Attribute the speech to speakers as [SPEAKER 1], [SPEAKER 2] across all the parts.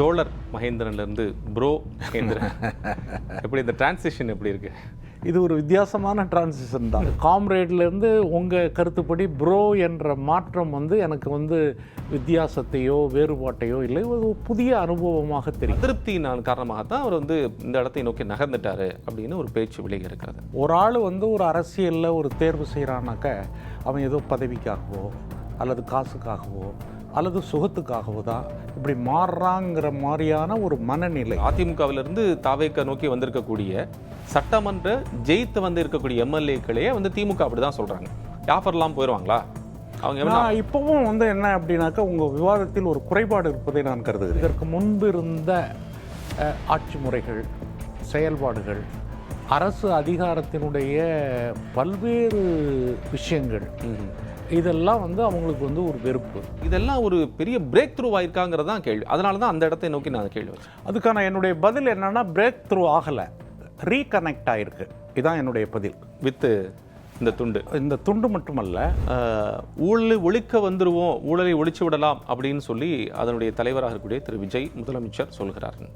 [SPEAKER 1] தோழர் மகேந்திரன்லேருந்து ப்ரோ மகேந்திரன், எப்படி இந்த டிரான்சிஷன் எப்படி இருக்கு?
[SPEAKER 2] இது ஒரு வித்தியாசமான டிரான்சிஷன் தான். காம்ரேட்லேருந்து உங்கள் கருத்துப்படி ப்ரோ என்ற மாற்றம் எனக்கு வித்தியாசத்தையோ வேறுபாட்டையோ இல்லை, ஒரு புதிய அனுபவமாக தெரியும்.
[SPEAKER 1] அதிருப்தியின் காரணமாகத்தான் அவர் இந்த இடத்தை நோக்கி நகர்ந்துட்டாரு அப்படின்னு ஒரு பேச்சு விலகி இருக்கிறது.
[SPEAKER 2] ஒரு ஆள் ஒரு அரசியலில் ஒரு தேர்வு செய்கிறானாக்க அவன் ஏதோ பதவிக்காகவோ அல்லது காசுக்காகவோ அல்லது சுகத்துக்காகவோ தான் இப்படி மாறுறாங்கிற மாதிரியான ஒரு மனநிலை.
[SPEAKER 1] அதிமுகவிலிருந்து தாவேக்க நோக்கி வந்திருக்கக்கூடிய சட்டமன்ற ஜெயித்து இருக்கக்கூடிய எம்எல்ஏக்களே திமுக அப்படிதான் சொல்றாங்க. ஆஃபர்லாம் போயிடுவாங்களா அவங்க?
[SPEAKER 2] இப்பவும் என்ன அப்படின்னாக்கா, உங்கள் விவாதத்தில் ஒரு குறைபாடு இருப்பதை நான் கருதுகிறேன். இதற்கு முன்பு இருந்த ஆட்சி முறைகள், செயல்பாடுகள், அரசு அதிகாரத்தினுடைய பல்வேறு விஷயங்கள், இதெல்லாம் அவங்களுக்கு ஒரு வெறுப்பு.
[SPEAKER 1] இதெல்லாம் ஒரு பெரிய பிரேக் த்ரூ ஆயிருக்காங்கிறது தான் கேள்வி. அதனால தான் அந்த இடத்தை நோக்கி நான் கேள்வி வச்சேன்.
[SPEAKER 2] அதுக்கான என்னுடைய பதில் என்னன்னா, பிரேக் த்ரூ ஆகலை, ரீகனெக்ட் ஆயிருக்கு. இதுதான் என்னுடைய பதில்.
[SPEAKER 1] வித்து இந்த துண்டு
[SPEAKER 2] மட்டுமல்ல,
[SPEAKER 1] ஊழலை ஒழிக்க வந்துருவோம், ஊழலை ஒழிச்சு விடலாம் அப்படின்னு சொல்லி அதனுடைய தலைவராக இருக்கக்கூடிய திரு விஜய் முதலமைச்சர் சொல்கிறார்கள்.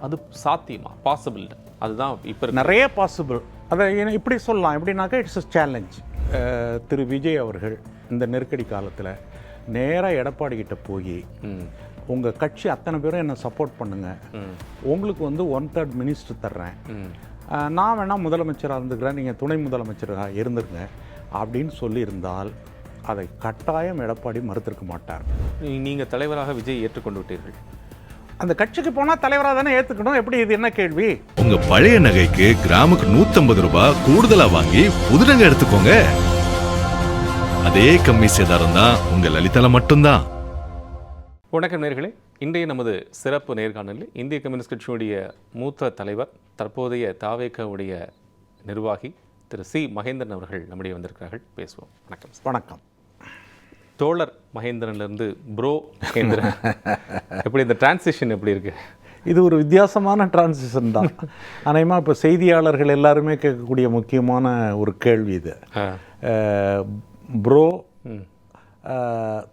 [SPEAKER 1] அது சாத்தியமா? பாசிபிள்? அதுதான் இப்போ
[SPEAKER 2] நிறைய பாசிபிள். அதை இப்படி சொல்லலாம். எப்படின்னாக்கா, இட்ஸ் அ சேலஞ்ச். திரு விஜய் அவர்கள் இந்த நெருக்கடி காலத்தில் நேராக எடப்பாடி கிட்ட போய், உங்கள் கட்சி அத்தனை பேரும் என்னை சப்போர்ட் பண்ணுங்க, உங்களுக்கு 1/3 மினிஸ்டர் தர்றேன், நான் வேணால் முதலமைச்சராக இருந்துக்கிறேன், நீங்கள் துணை முதலமைச்சராக இருந்துருங்க அப்படின்னு சொல்லியிருந்தால் அதை கட்டாயம் எடப்பாடி மறுத்திருக்க மாட்டார்.
[SPEAKER 1] நீங்கள் தலைவராக விஜய் ஏற்றுக்கொண்டு விட்டீர்கள்.
[SPEAKER 2] அந்த கட்சிக்கு போனால் தலைவராக தானே ஏற்றுக்கணும். எப்படி? இது என்ன கேள்வி?
[SPEAKER 3] உங்க பழைய நகைக்கு கிராமுக்கு 150 ரூபாய் கூடுதலா வாங்கி புது நகை எடுத்துக்கோங்க. அதே கம்மி சேதாரம் தான் உங்க லலிதால மட்டும்தான்.
[SPEAKER 1] வணக்கம் நேயர்களே, இன்றைய நமது சிறப்பு நேர்காணலில் இந்திய கம்யூனிஸ்ட் கட்சியுடைய மூத்த தலைவர், தற்போதைய தாவேக்கவுடைய நிர்வாகி திரு சி மகேந்திரன் அவர்கள் நம்முடைய வந்திருக்கிறார்கள். பேசுவோம். வணக்கம்.
[SPEAKER 2] வணக்கம்.
[SPEAKER 1] தோழர் மகேந்திரன்லேருந்து ப்ரோ மகேந்திரன், எப்படி இந்த டிரான்சிஷன் எப்படி இருக்கு?
[SPEAKER 2] இது ஒரு வித்தியாசமான டிரான்சிஷன் தான். அநேகமாக இப்போ செய்தியாளர்கள் எல்லாருமே கேட்கக்கூடிய முக்கியமான ஒரு கேள்வி இது. ப்ரோ,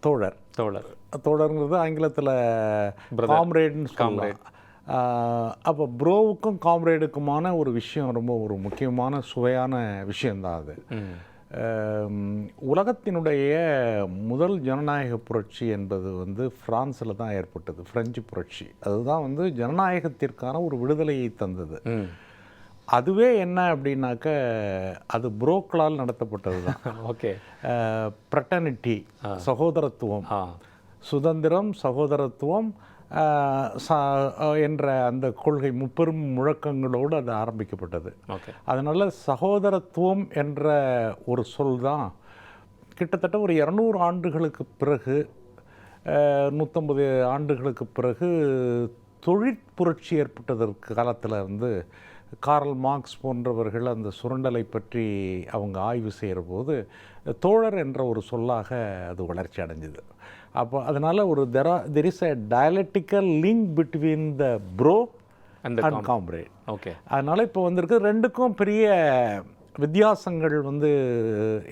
[SPEAKER 2] தோழர். தோழர்ங்கிறது ஆங்கிலத்தில் காம்ரேட்னு சொல்லலாம். அப்போ ப்ரோவுக்கும் காம்ரேடுக்குமான ஒரு விஷயம், ரொம்ப ஒரு முக்கியமான சுவையான விஷயந்தான் அது. உலகத்தினுடைய முதல் ஜனநாயக புரட்சி என்பது பிரான்ஸில் தான் ஏற்பட்டது. பிரெஞ்சு புரட்சி. அதுதான் ஜனநாயகத்திற்கான ஒரு விடுதலையை தந்தது. அதுவே என்ன அப்படின்னாக்க, அது புரோக்களால் நடத்தப்பட்டது தான்.
[SPEAKER 1] ஓகே.
[SPEAKER 2] ஃப்ரெட்டர்னிட்டி, சகோதரத்துவம், சுதந்திரம், சகோதரத்துவம் என்ற அந்த கொள்கை முப்பெரும் முழக்கங்களோடு அது ஆரம்பிக்கப்பட்டது. அதனால் சகோதரத்துவம் என்ற ஒரு சொல் தான் கிட்டத்தட்ட ஒரு 200 ஆண்டுகளுக்கு பிறகு, 150 ஆண்டுகளுக்கு பிறகு தொழிற்புரட்சி ஏற்பட்டதற்கு காலத்தில் கார்ல் மார்க்ஸ் போன்றவர்கள் அந்த சுரண்டலை பற்றி அவங்க ஆய்வு செய்கிற போது தோழர் என்ற ஒரு சொல்லாக அது வளர்ச்சி அடைஞ்சுது. அப்போ அதனால் ஒரு there is a dialectical link between the pro and comrade.
[SPEAKER 1] Okay.
[SPEAKER 2] அதனால் இப்போ ரெண்டுக்கும் பெரிய வித்தியாசங்கள்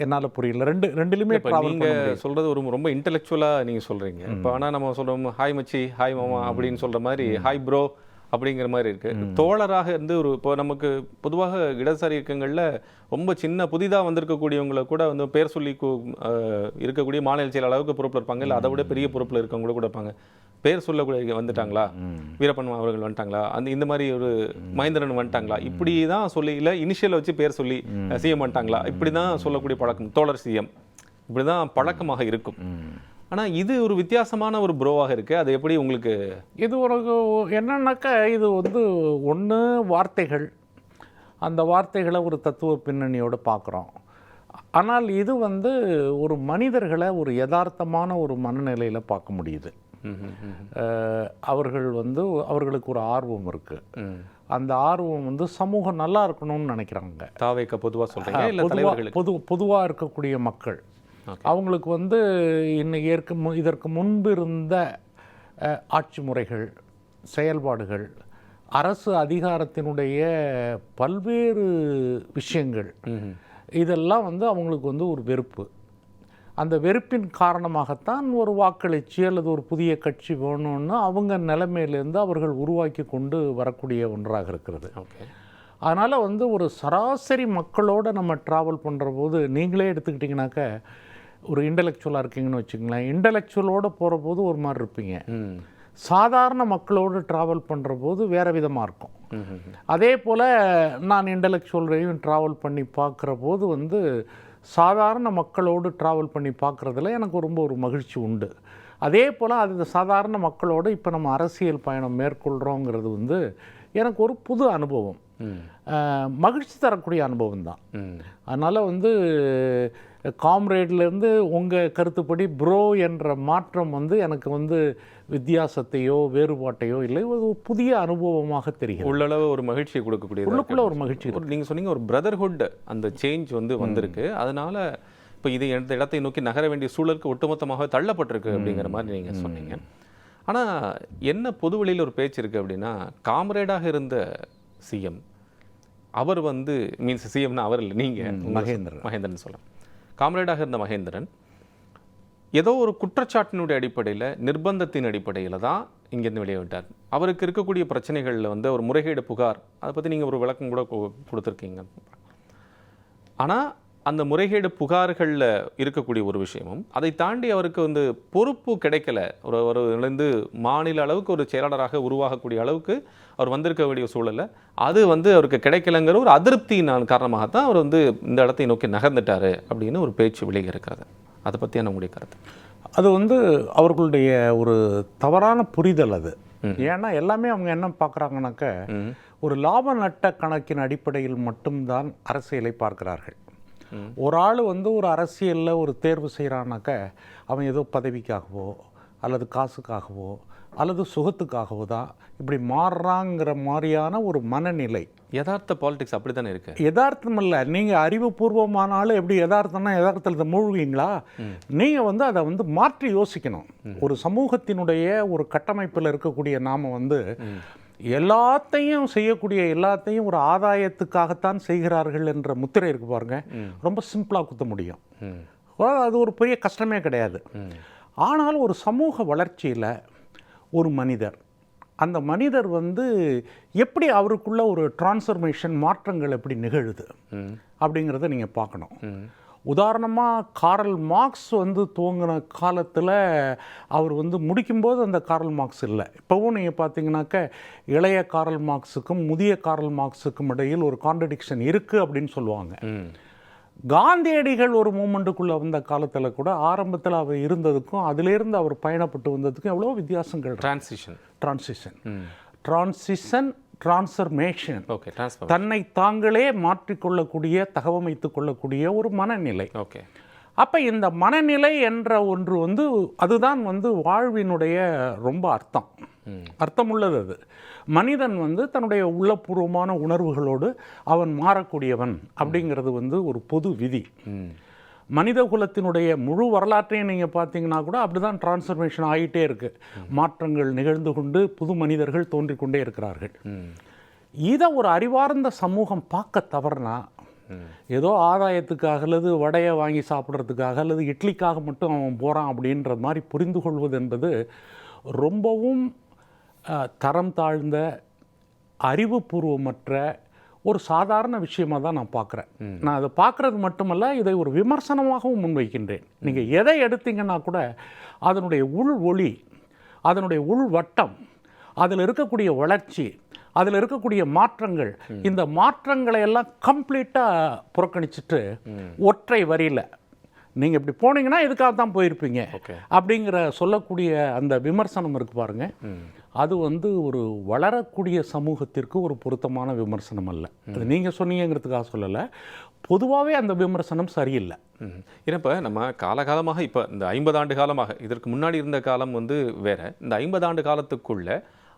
[SPEAKER 2] என்னால் புரியல. ரெண்டுலையுமே
[SPEAKER 1] நீங்கள் சொல்கிறது ரொம்ப இன்டெலெக்சுவலாக நீங்கள் சொல்கிறீங்க. இப்போ ஆனால் நம்ம சொல்கிறோம் ஹாய் மச்சி, ஹாய் மாமா அப்படின்னு சொல்கிற மாதிரி ஹாய் ப்ரோ அப்படிங்கிற மாதிரி இருக்குது. தோழராக இப்போ நமக்கு பொதுவாக இடதுசாரி இயக்கங்களில் ரொம்ப சின்ன புதிதாக வந்திருக்கக்கூடியவங்களை கூட பேர் சொல்லி இருக்கக்கூடிய மாநில செயல் அளவுக்கு பொறுப்பில் இருப்பாங்க, இல்லை அதை விட பெரிய பொறுப்பில் இருக்கவங்க கூட இருப்பாங்க. பேர் சொல்லக்கூடிய வந்துட்டாங்களா, வீரப்பன் அவர்கள் வந்துட்டாங்களா, இந்த மாதிரி ஒரு மகேந்திரன் வந்துட்டாங்களா, இப்படி தான் சொல்லி, இல்லை இனிஷியலை வச்சு பேர் சொல்லி சிஎம் வந்துட்டாங்களா, இப்படி தான் சொல்லக்கூடிய பழக்கம். தோழர் சிஎம் இப்படி தான் பழக்கமாக இருக்கும். ஆனால் இது ஒரு வித்தியாசமான ஒரு ப்ரோவாக இருக்குது. அது எப்படி உங்களுக்கு?
[SPEAKER 2] இது ஒரு என்னன்னாக்கா, இது ஒன்று வார்த்தைகள், அந்த வார்த்தைகளை ஒரு தத்துவ பின்னணியோடு பார்க்குறோம். ஆனால் இது ஒரு மனிதர்களை ஒரு யதார்த்தமான ஒரு மனநிலையில் பார்க்க முடியுது. அவர்கள் அவர்களுக்கு ஒரு ஆர்வம் இருக்குது. அந்த ஆர்வம் சமூகம் நல்லா இருக்கணும்னு நினைக்கிறாங்க.
[SPEAKER 1] தாவேக்க பொதுவாக சொல்கிறீங்க,
[SPEAKER 2] பொதுவாக இருக்கக்கூடிய மக்கள் அவங்களுக்கு இன்னைக்கு இதற்கு முன்பு இருந்த ஆட்சி முறைகள், செயல்பாடுகள், அரசு அதிகாரத்தினுடைய பல்வேறு விஷயங்கள், இதெல்லாம் அவங்களுக்கு ஒரு வெறுப்பு. அந்த வெறுப்பின் காரணமாகத்தான் ஒரு வாக்களிச்சு அல்லது ஒரு புதிய கட்சி வேணும்னு அவங்க நிலைமையிலேருந்து அவர்கள் உருவாக்கி கொண்டு வரக்கூடிய ஒன்றாக இருக்கிறது.
[SPEAKER 1] ஓகே.
[SPEAKER 2] அதனால் வந்து ஒரு சராசரி மக்களோடு நம்ம ட்ராவல் பண்ணுற போது நீங்களே எடுத்துக்கிட்டிங்கனாக்க ஒரு இன்டலெக்சுவலாக இருக்கீங்கன்னு வச்சுங்களேன், இன்டலெக்சுவலோடு போகிற போது ஒரு மாதிரி இருப்பீங்க, சாதாரண மக்களோடு ட்ராவல் பண்ணுற போது வேறு விதமாக இருக்கும். அதே போல் நான் இன்டலெக்சுவலையும் ட்ராவல் பண்ணி பார்க்குற போது வந்து சாதாரண மக்களோடு ட்ராவல் பண்ணி பார்க்குறதுல எனக்கு ரொம்ப ஒரு மகிழ்ச்சி உண்டு. அதே போல் அது சாதாரண மக்களோடு இப்போ நம்ம அரசியல் பயணம் மேற்கொள்கிறோங்கிறது வந்து எனக்கு ஒரு புது அனுபவம், மகிழ்ச்சி தரக்கூடிய அனுபவம் தான். அதனால் வந்து காம்ரேட்லேருந்து உங்கள் கருத்துப்படி ப்ரோ என்ற மாற்றம் வந்து எனக்கு வந்து வித்தியாசத்தையோ வேறுபாட்டையோ இல்லை, ஒரு புதிய அனுபவமாக தெரியும்.
[SPEAKER 1] உள்ளளவு ஒரு மகிழ்ச்சியை கொடுக்கக்கூடிய
[SPEAKER 2] உள்ளுக்குள்ள ஒரு மகிழ்ச்சி.
[SPEAKER 1] நீங்கள் சொன்னீங்க ஒரு பிரதர்ஹுட் அந்த சேஞ்ச் வந்து வந்திருக்கு, அதனால இப்போ இது எந்த இடத்தை நோக்கி நகர வேண்டிய சூழலுக்கு ஒட்டுமொத்தமாக தள்ளப்பட்டிருக்கு அப்படிங்கிற மாதிரி நீங்கள் சொன்னீங்க. ஆனால் என்ன பொதுவெளியில் ஒரு பேச்சு இருக்குது அப்படின்னா, காம்ரேடாக இருந்த சிஎம் அவர் வந்து மீன்ஸ் சிஎம்னா அவர் இல்லை, நீங்கள் மகேந்திரன் சொல்லலாம், காம்ரேடாக இருந்த மகேந்திரன் ஏதோ ஒரு குற்றச்சாட்டினுடைய அடிப்படையில் நிர்பந்தத்தின் அடிப்படையில் தான் இங்கேருந்து வெளியே விட்டார். அவருக்கு இருக்கக்கூடிய பிரச்சனைகளில் வந்து ஒரு முறைகேடு புகார், அதை பற்றி நீங்கள் ஒரு விளக்கம் கூட கொடுத்துருக்கீங்க. ஆனால் அந்த முறைகேடு புகார்களில் இருக்கக்கூடிய ஒரு விஷயமும் அதை தாண்டி அவருக்கு வந்து பொறுப்பு கிடைக்கல, ஒரு இருந்து மாநில அளவுக்கு ஒரு செயலாளராக உருவாகக்கூடிய அளவுக்கு அவர் வந்திருக்க வேண்டிய சூழலில் அது வந்து அவருக்கு கிடைக்கலங்கிற ஒரு அதிருப்தியின் காரணமாகத்தான் அவர் வந்து இந்த இடத்தை நோக்கி நகர்ந்துட்டார் அப்படின்னு ஒரு பேச்சு வெளியே இருக்கிறது. அதை பற்றியான உங்களுடைய கருத்து?
[SPEAKER 2] அது வந்து அவர்களுடைய ஒரு தவறான புரிதல் அது. ஏன்னா எல்லாமே அவங்க என்ன பார்க்குறாங்கனாக்க ஒரு லாப நட்ட கணக்கின் அடிப்படையில் மட்டும்தான் அரசியலை பார்க்கிறார்கள். ஒரு ஆள் வந்து ஒரு அரசியலில் ஒரு தேர்வு செய்கிறானாக்க அவன் ஏதோ பதவிக்காகவோ அல்லது காசுக்காகவோ அல்லது சுகத்துக்காகவோ தான் இப்படி மாறுறாங்கிற மாதிரியான ஒரு மனநிலை.
[SPEAKER 1] யதார்த்த பாலிடிக்ஸ் அப்படி தானே இருக்கு.
[SPEAKER 2] யதார்த்தம் இல்லை, நீங்கள் அறிவுபூர்வமானாலும் எப்படி யதார்த்தம்னா யதார்த்தத்தில் மூழ்குவீங்களா? நீங்கள் வந்து அதை வந்து மாற்றி யோசிக்கணும். ஒரு சமூகத்தினுடைய ஒரு கட்டமைப்பில் இருக்கக்கூடிய நாம் வந்து எல்லாத்தையும் செய்யக்கூடிய எல்லாத்தையும் ஒரு ஆதாயத்துக்காகத்தான் செய்கிறார்கள் என்ற முத்திரை இருக்கு பாருங்க, ரொம்ப சிம்பிளாக குத்த முடியும். அது ஒரு பெரிய கஷ்டமே கிடையாது. ஆனாலும் ஒரு சமூக வளர்ச்சியில் ஒரு மனிதர், அந்த மனிதர் வந்து எப்படி அவருக்குள்ள ஒரு டிரான்ஸ்ஃபர்மேஷன் மாற்றங்கள் எப்படி நிகழுது அப்படிங்கிறத நீங்கள் பார்க்கணும். உதாரணமாக காரல் மார்க்ஸ் வந்து துவங்கின காலத்தில் அவர் வந்து முடிக்கும்போது அந்த காரல் மார்க்ஸ் இல்லை. இப்போவும் நீங்கள் பார்த்தீங்கன்னாக்க இளைய காரல் மார்க்ஸுக்கும் முதிய காரல் மார்க்ஸுக்கும் இடையில் ஒரு கான்ட்ரடிக்ஷன் இருக்குது அப்படின்னு சொல்லுவாங்க. காந்தியடிகள் ஒரு மூமெண்ட்டுக்குள்ளே வந்த காலத்தில் கூட ஆரம்பத்தில் அவர் இருந்ததுக்கும் அதிலிருந்து அவர் பயணப்பட்டு வந்ததுக்கும் எவ்வளோ வித்தியாசங்கள். டிரான்ஸ்ஃபர்மேஷன், தன்னை தாங்களே மாற்றிக்கொள்ளக்கூடிய தகவமைத்துக் கொள்ளக்கூடிய ஒரு மனநிலை.
[SPEAKER 1] ஓகே.
[SPEAKER 2] அப்போ இந்த மனநிலை என்ற ஒன்று வந்து அதுதான் வந்து வாழ்வினுடைய ரொம்ப அர்த்தமுள்ளது. அது மனிதன் வந்து தன்னுடைய உள்ளபூர்வமான உணர்வுகளோடு அவன் மாறக்கூடியவன் அப்படிங்கிறது வந்து ஒரு பொது விதி. மனித குலத்தினுடைய முழு வரலாற்றையும் நீங்கள் பார்த்தீங்கன்னா கூட அப்படி தான் டிரான்ஸ்ஃபர்மேஷன் ஆகிட்டே இருக்குது. மாற்றங்கள் நிகழ்ந்து கொண்டு புது மனிதர்கள் தோன்றிக்கொண்டே இருக்கிறார்கள். இதை ஒரு அறிவார்ந்த சமூகம் பார்க்க தவறுனா, ஏதோ ஆதாயத்துக்காக அல்லது வடையை வாங்கி சாப்பிட்றதுக்காக அல்லது இட்லிக்காக மட்டும் அவன் போகிறான் அப்படின்ற மாதிரி புரிந்து கொள்வது என்பது ரொம்பவும் தரம் தாழ்ந்த அறிவுபூர்வமற்ற ஒரு சாதாரண விஷயமாக தான் நான் பார்க்குறேன். நான் அதை பார்க்குறது மட்டுமல்ல, இதை ஒரு விமர்சனமாகவும் முன்வைக்கின்றேன். நீங்கள் எதை எடுத்தீங்கன்னா கூட அதனுடைய உள் ஒளி, அதனுடைய உள் வட்டம், அதில் இருக்கக்கூடிய வளர்ச்சி, அதில் இருக்கக்கூடிய மாற்றங்கள், இந்த மாற்றங்களை எல்லாம் கம்ப்ளீட்டாக புறக்கணிச்சிட்டு ஒற்றை வரியில் நீங்கள் இப்படி போனீங்கன்னா இதுக்காக தான் போயிருப்பீங்க அப்படிங்கிற சொல்லக்கூடிய அந்த விமர்சனம் இருக்கு பாருங்க, அது வந்து ஒரு வளரக்கூடிய சமூகத்திற்கு ஒரு பொருத்தமான விமர்சனம் அல்ல. அது நீங்கள் சொன்னீங்கிறதுக்காக சொல்லலை, பொதுவாகவே அந்த விமர்சனம் சரியில்லை.
[SPEAKER 1] ஏன்னா இப்போ நம்ம காலகாலமாக இப்போ இந்த 50 ஆண்டு காலமாக, இதற்கு முன்னாடி இருந்த காலம் வந்து வேற, இந்த 50 ஆண்டு காலத்துக்குள்ள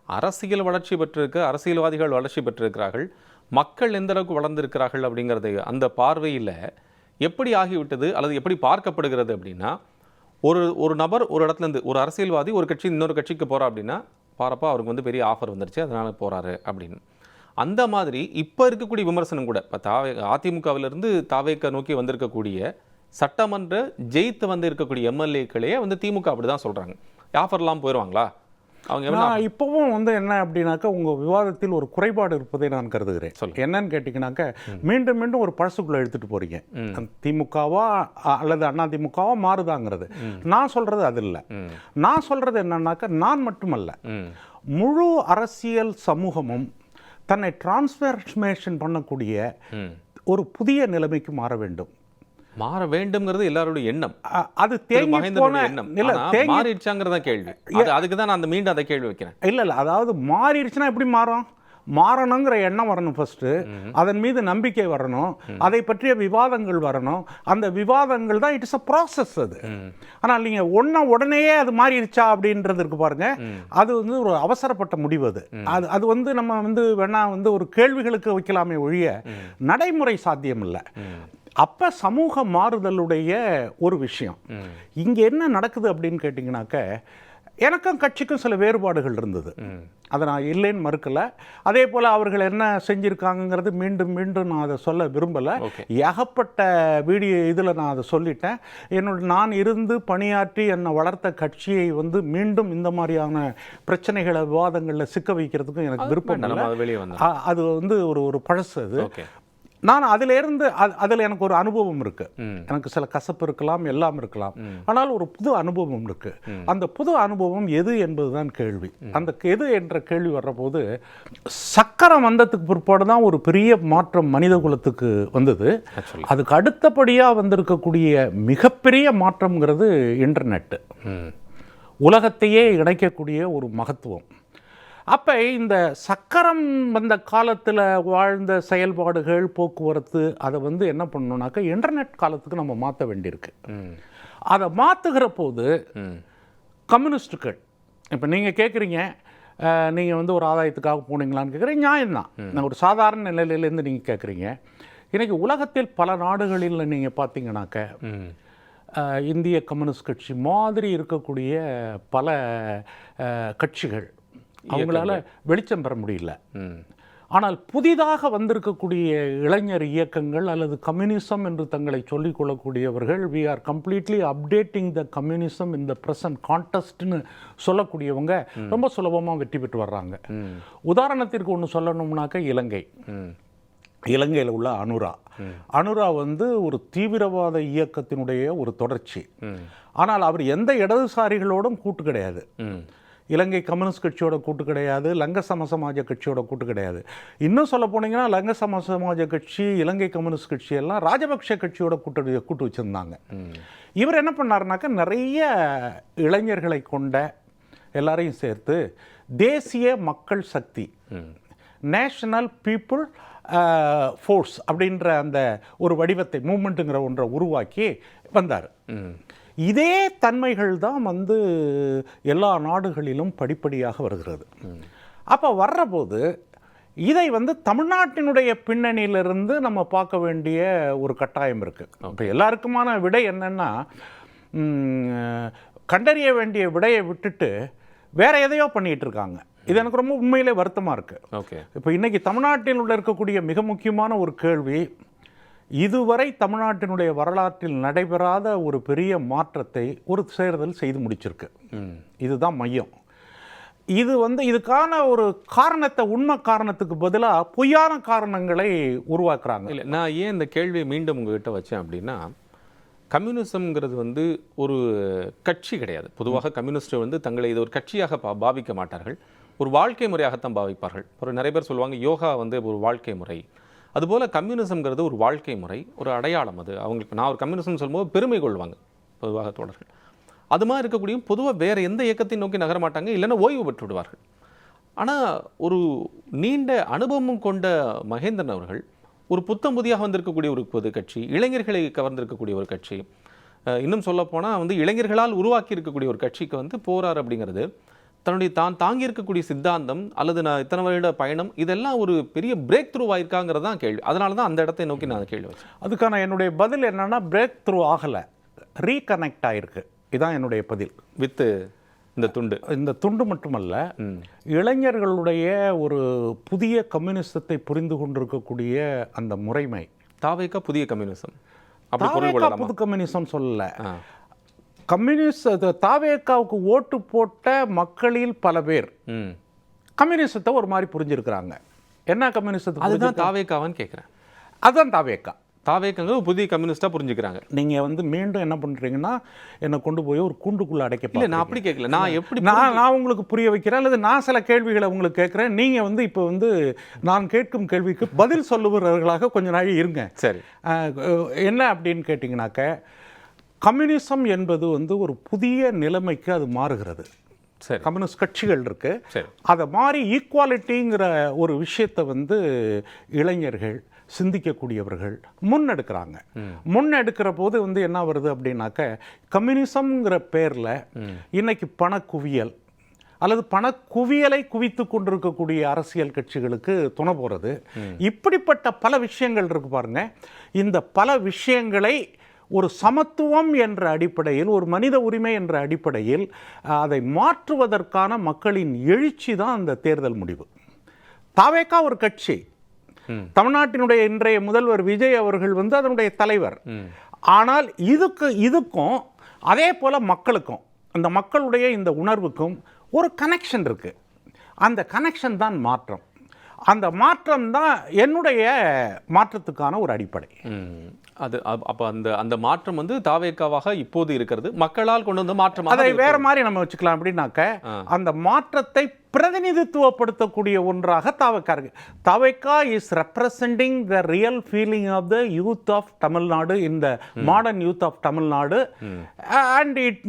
[SPEAKER 1] அரசியல் வளர்ச்சி பெற்றிருக்க, அரசியல்வாதிகள் வளர்ச்சி பெற்றிருக்கிறார்கள், மக்கள் எந்த அளவுக்கு வளர்ந்திருக்கிறார்கள் அப்படிங்கிறது அந்த பார்வையில் எப்படி ஆகிவிட்டது அல்லது எப்படி பார்க்கப்படுகிறது அப்படின்னா, ஒரு நபர் ஒரு இடத்துலேருந்து, ஒரு அரசியல்வாதி ஒரு கட்சி இன்னொரு கட்சிக்கு போகிறா அப்படின்னா பாரப்பா அவருக்கு வந்து பெரிய ஆஃபர் வந்துருச்சு அதனால் போகிறாரு அப்படின்னு. அந்த மாதிரி இப்போ இருக்கக்கூடிய விமர்சனம் கூட இப்போ அதிமுகவிலிருந்து தாவேக்க நோக்கி வந்திருக்கக்கூடிய சட்டமன்ற ஜெயித்து வந்து இருக்கக்கூடிய எம்எல்ஏக்களையே வந்து திமுக அப்படிதான் சொல்றாங்க. ஆஃபர்லாம் போயிடுவாங்களா அவங்க?
[SPEAKER 2] நான் இப்போவும் வந்து என்ன அப்படின்னாக்கா உங்கள் விவாதத்தில் ஒரு குறைபாடு இருப்பதை நான் கருதுகிறேன். என்னன்னு கேட்டிங்கனாக்கா மீண்டும் மீண்டும் ஒரு பழசுக்குள்ளே எடுத்துகிட்டு போகிறீங்க. திமுகவா அல்லது அதிமுகவா மாறுதாங்கிறது. நான் சொல்கிறது அது இல்லை. நான் சொல்கிறது என்னன்னாக்கா நான் மட்டுமல்ல, முழு அரசியல் சமூகமும் தன்னை டிரான்ஸ்ஃபர்மேஷன் பண்ணக்கூடிய ஒரு புதிய நிலைமைக்கு மாற வேண்டும்.
[SPEAKER 1] மாற வேண்டும்ங்கிறது எல்லாருடைய எண்ணம்.
[SPEAKER 2] அது தேங்கி போன
[SPEAKER 1] எண்ணம் இல்ல, மாறிடுச்சாங்கிறத கேள்வி. அதுக்கு தான் நான் அந்த மீண்டும் அதை கேள்வி வைக்கிறேன்.
[SPEAKER 2] இல்ல அதாவது மாறிடுச்சுன்னா எப்படி மாறும்? மாறணுங்கிற எண்ணம் வரணும் ஃபர்ஸ்ட், அதன் மீது நம்பிக்கை வரணும், அதை பற்றிய விவாதங்கள் வரணும். அந்த விவாதங்கள் தான் இட்ஸ் அ ப்ராசஸ் அது. ஆனால் நீங்க உடனேயே அது மாறிடுச்சா அப்படின்றது இருக்கு பாருங்க, அது வந்து ஒரு அவசரப்பட்ட முடிவு. அது அது வந்து நம்ம வந்து வேணா வந்து ஒரு கேள்விகளுக்கு வைக்கலாமே ஒழிய நடைமுறை சாத்தியம் இல்லை. அப்ப சமூக மாறுதலுடைய ஒரு விஷயம் இங்க என்ன நடக்குது அப்படின்னு கேட்டிங்கனாக்க, எனக்கும் கட்சிக்கும் சில வேறுபாடுகள் இருந்தது. அதை நான் இல்லைன்னு மறுக்கல. அதே போல் அவர்கள் என்ன செஞ்சுருக்காங்கிறது மீண்டும் மீண்டும் நான் அதை சொல்ல விரும்பலை. ஏகப்பட்ட வீடியோ இதில் நான் அதை சொல்லிட்டேன். நான் இருந்து பணியாற்றி என்னை வளர்த்த கட்சியை வந்து மீண்டும் இந்த மாதிரியான பிரச்சனைகளை விவாதங்களில் சிக்க வைக்கிறதுக்கும் எனக்கு விருப்பம் இல்லை. அது வந்து ஒரு பழசு. அது நான் அதிலிருந்து அதில் எனக்கு ஒரு அனுபவம் இருக்கு. எனக்கு சில கசப்பு இருக்கலாம், எல்லாம் இருக்கலாம், ஆனால் ஒரு புது அனுபவம் இருக்கு. அந்த புது அனுபவம் எது என்பதுதான் கேள்வி. அந்த எது என்ற கேள்வி வர்றபோது சக்கரம் வந்ததுக்கு பிற்பாடு தான் ஒரு பெரிய மாற்றம் மனித குலத்துக்கு வந்தது. அதுக்கு அடுத்தபடியாக வந்திருக்கக்கூடிய மிகப்பெரிய மாற்றம்ங்கிறது இன்டர்நெட். உலகத்தையே இணைக்கக்கூடிய ஒரு மகத்துவம். அப்போ இந்த சக்கரம் வந்த காலத்தில் வாழ்ந்த செயல்பாடுகள், போக்குவரத்து, அதை வந்து என்ன பண்ணணும்னாக்கா இன்டர்நெட் காலத்துக்கு நம்ம மாற்ற வேண்டியிருக்கு. அதை மாற்றுகிற போது கம்யூனிஸ்டுகள், இப்போ நீங்கள் கேட்குறீங்க நீங்கள் வந்து ஒரு ஆதாயத்துக்காக போனீங்களான்னு கேட்குறீங்க, நியாயம்தான். நான் ஒரு சாதாரண நிலையிலேருந்து நீங்கள் கேட்குறீங்க. இன்றைக்கி உலகத்தில் பல நாடுகளில் நீங்கள் பார்த்தீங்கன்னாக்க இந்திய கம்யூனிஸ்ட் கட்சி மாதிரி இருக்கக்கூடிய பல கட்சிகள் அவங்களால வெளிச்சம் பெற முடியல. ஆனால் புதிதாக வந்திருக்கக்கூடிய இளைஞர் இயக்கங்கள் அல்லது கம்யூனிசம் என்று தங்களை சொல்லிக் கொள்ளக்கூடியவர்கள், we are completely updating the communism in the present கான்டெஸ்ட்னு சொல்லக்கூடியவங்க ரொம்ப சுலபமாக வெற்றி பெற்று வர்றாங்க. உதாரணத்திற்கு ஒன்று சொல்லணும்னாக்க இலங்கையில் உள்ள அனுரா வந்து ஒரு தீவிரவாத இயக்கத்தினுடைய ஒரு தொடர்ச்சி. ஆனால் அவர் எந்த இடதுசாரிகளோடும் கூட்டு கிடையாது. இலங்கை கம்யூனிஸ்ட் கட்சியோட கூட்டு கிடையாது, லங்க சமசமாஜ கட்சியோட கூட்டு கிடையாது. இன்னும் சொல்ல போனீங்கன்னா லங்க சமசமாஜ கட்சி, இலங்கை கம்யூனிஸ்ட் கட்சி எல்லாம் ராஜபக்ஷ கட்சியோட கூட்டு வச்சுருந்தாங்க. இவர் என்ன பண்ணாருனாக்கா நிறைய இளைஞர்களை கொண்ட எல்லாரையும் சேர்த்து தேசிய மக்கள் சக்தி, நேஷனல் பீப்புள் ஃபோர்ஸ் அப்படின்ற அந்த ஒரு வடிவத்தை, மூமெண்ட்டுங்கிற ஒன்றை உருவாக்கி வந்தார். இதே தன்மைகள் தான் வந்து எல்லா நாடுகளிலும் படிப்படியாக வருகிறது. அப்போ வர்றபோது இதை வந்து தமிழ்நாட்டினுடைய பின்னணியிலிருந்து நம்ம பார்க்க வேண்டிய ஒரு கட்டாயம் இருக்குது. இப்போ எல்லாருக்குமான விடை என்னென்னா, கண்டறிய வேண்டிய விடையை விட்டுட்டு வேற எதையோ பண்ணிகிட்டு இருக்காங்க. இது எனக்கு ரொம்ப உண்மையிலே வருத்தமாக இருக்குது. இப்போ இன்றைக்கி தமிழ்நாட்டில் உள்ள இருக்கக்கூடிய மிக முக்கியமான ஒரு கேள்வி, இதுவரை தமிழ்நாட்டினுடைய வரலாற்றில் நடைபெறாத ஒரு பெரிய மாற்றத்தை ஒரு தேர்தல் செய்து முடிச்சிருக்கு. இதுதான் மையம். இது வந்து இதுக்கான ஒரு காரணத்தை, உண்மை காரணத்துக்கு பதிலாக பொய்யான காரணங்களை உருவாக்குறாங்க.
[SPEAKER 1] இல்லை, நான் ஏன் இந்த கேள்வியை மீண்டும் உங்ககிட்ட வச்சேன் அப்படின்னா, கம்யூனிசம்ங்கிறது வந்து ஒரு கட்சி கிடையாது. பொதுவாக கம்யூனிஸ்ட் வந்து தங்களை இது ஒரு கட்சியாக பாவிக்க மாட்டார்கள், ஒரு வாழ்க்கை முறையாகத்தான் பாவிப்பார்கள். ஒரு நிறைய பேர் சொல்லுவாங்க யோகா வந்து ஒரு வாழ்க்கை முறை. அதுபோல் கம்யூனிசம்ங்கிறது ஒரு வாழ்க்கை முறை, ஒரு அடையாளம். அது அவங்களுக்கு, நான் ஒரு கம்யூனிசம் சொல்லும்போது பெருமை கொள்வாங்க பொதுவாக தோழர்கள். அது மாதிரி இருக்கக்கூடிய பொதுவாக வேறு எந்த இயக்கத்தை நோக்கி நகர மாட்டாங்க, இல்லைன்னா ஓய்வு பெற்று விடுவார்கள். ஆனால் ஒரு நீண்ட அனுபவம் கொண்ட மகேந்திரன் அவர்கள் ஒரு புத்தம் புதியாக வந்திருக்கக்கூடிய ஒரு பொது கட்சி, இளைஞர்களை கவர்ந்திருக்கக்கூடிய ஒரு கட்சி, இன்னும் சொல்லப்போனால் வந்து இளைஞர்களால் உருவாக்கி இருக்கக்கூடிய ஒரு கட்சிக்கு வந்து போகிறார் அப்படிங்கிறது தன்னுடைய தாங்கி இருக்கக்கூடிய சித்தாந்தம் அல்லது நான் இத்தனை வருட பயணம் இதெல்லாம் ஒரு பெரிய பிரேக் த்ரூ ஆயிருக்காங்கிறது தான் கேள்வி. அதனால தான் அந்த இடத்தை நோக்கி நான் கேள்வி வச்சேன்.
[SPEAKER 2] அதுக்கான என்னுடைய பதில் என்னன்னா, பிரேக் த்ரூ ஆகலை, ரீகனெக்ட் ஆயிருக்கு. இதுதான் என்னுடைய பதில்.
[SPEAKER 1] வித்து
[SPEAKER 2] இந்த துண்டு மட்டுமல்ல, இளைஞர்களுடைய ஒரு புதிய கம்யூனிசத்தை புரிந்து கொண்டிருக்கக்கூடிய அந்த முறைமை.
[SPEAKER 1] தாவேக்கா புதிய கம்யூனிசம் அப்படி பொருள் கொள்ளலாமா?
[SPEAKER 2] புது கம்யூனிசம் சொல்லல. கம்யூனிஸ்ட் தாவேக்காவுக்கு ஓட்டு போட்ட மக்களில் பல பேர் கம்யூனிசத்தை ஒரு மாதிரி புரிஞ்சிருக்கிறாங்க. என்ன கம்யூனிசத்தை?
[SPEAKER 1] அதுதான் தாவேக்காவான்னு கேட்குறேன்.
[SPEAKER 2] அதுதான் தாவேக்கா.
[SPEAKER 1] தாவேக்காங்க புதிய கம்யூனிஸ்டாக புரிஞ்சுக்கிறாங்க.
[SPEAKER 2] நீங்கள் மீண்டும் என்ன பண்ணுறீங்கன்னா என்னை கொண்டு போய் ஒரு கூண்டுக்குள்ளே அடைக்க.
[SPEAKER 1] இல்லை, நான் அப்படி கேட்கல. நான் எப்படி
[SPEAKER 2] நான் உங்களுக்கு புரிய வைக்கிறேன், அல்லது நான் சில கேள்விகளை உங்களுக்கு கேட்குறேன். நீங்கள் இப்போ நான் கேட்கும் கேள்விக்கு பதில் சொல்லுபவர்களாக கொஞ்ச நாள் இருங்க.
[SPEAKER 1] சரி.
[SPEAKER 2] என்ன அப்படின்னு கேட்டிங்கனாக்க, கம்யூனிசம் என்பது ஒரு புதிய நிலைமைக்கு அது மாறுகிறது.
[SPEAKER 1] சரி.
[SPEAKER 2] கம்யூனிஸ்ட் கட்சிகள் இருக்கு.
[SPEAKER 1] சரி.
[SPEAKER 2] அதை மாதிரி ஈக்குவாலிட்டிங்கிற ஒரு விஷயத்தை இளைஞர்கள் சிந்திக்கக்கூடியவர்கள் முன்னெடுக்கிறாங்க. முன்னெடுக்கிற போது என்ன வருது அப்படின்னாக்க, கம்யூனிசம்ங்கிற பேரில் இன்னைக்கு பணக்குவியல் அல்லது பணக்குவியலை குவித்து கொண்டிருக்கக்கூடிய அரசியல் கட்சிகளுக்கு துணை போகிறது. இப்படிப்பட்ட பல விஷயங்கள் இருக்கு பாருங்க. இந்த பல விஷயங்களை ஒரு சமத்துவம் என்ற அடிப்படையில், ஒரு மனித உரிமை என்ற அடிப்படையில் அதை மாற்றுவதற்கான மக்களின் எழுச்சி தான் அந்த தேர்தல் முடிவு. தாவேக்கா ஒரு கட்சி. தமிழ்நாட்டினுடைய இன்றைய முதல்வர் விஜய் அவர்கள் அதனுடைய தலைவர். ஆனால் இதுக்கும் அதே போல மக்களுக்கும், அந்த மக்களுடைய இந்த உணர்வுக்கும் ஒரு கனெக்ஷன் இருக்கு. அந்த கனெக்ஷன் தான் மாற்றம். அந்த மாற்றம் தான் என்னுடைய மாற்றத்துக்கான ஒரு அடிப்படை.
[SPEAKER 1] அது அப்போ அந்த மாற்றம் தாவேக்காவாக இப்போது இருக்கிறது, மக்களால் கொண்டு வந்த மாற்றம்.
[SPEAKER 2] அதை வேற மாதிரி நம்ம வச்சுக்கலாம். அப்படின்னாக்க, அந்த மாற்றத்தை பிரதிநிதித்துவப்படுத்தக்கூடிய ஒன்றாக தாவேக்கா இருக்கு. Thaveka is representing the real feeling of the youth of Tamil Nadu, in the modern youth of Tamil Nadu, and it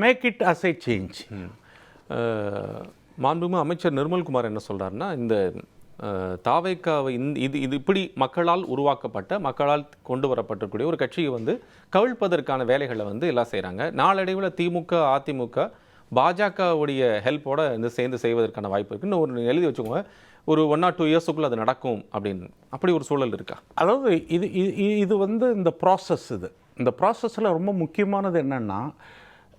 [SPEAKER 2] make it as a change.
[SPEAKER 1] மாண்புமிகு அமைச்சர் நிர்மல்குமார் என்ன சொல்றாருன்னா, இந்த தாவேக்காவை இது இப்படி மக்களால் உருவாக்கப்பட்ட, மக்களால் கொண்டு வரப்பட்டிருக்கூடிய ஒரு கட்சியை கவிழ்ப்பதற்கான வேலைகளை எல்லாம் செய்கிறாங்க. நாளடைவில் திமுக, அதிமுக, பாஜகவுடைய ஹெல்ப்போட சேர்ந்து செய்வதற்கான வாய்ப்பு இருக்குது. இன்னும் எழுதி வச்சுக்கோங்க, ஒரு 1 or 2 இயர்ஸுக்குள்ளே அது நடக்கும் அப்படின்னு. அப்படி ஒரு சூழல் இருக்கா?
[SPEAKER 2] அதாவது இது இந்த ப்ராசஸ், இந்த ப்ராசஸில் ரொம்ப முக்கியமானது என்னென்னா,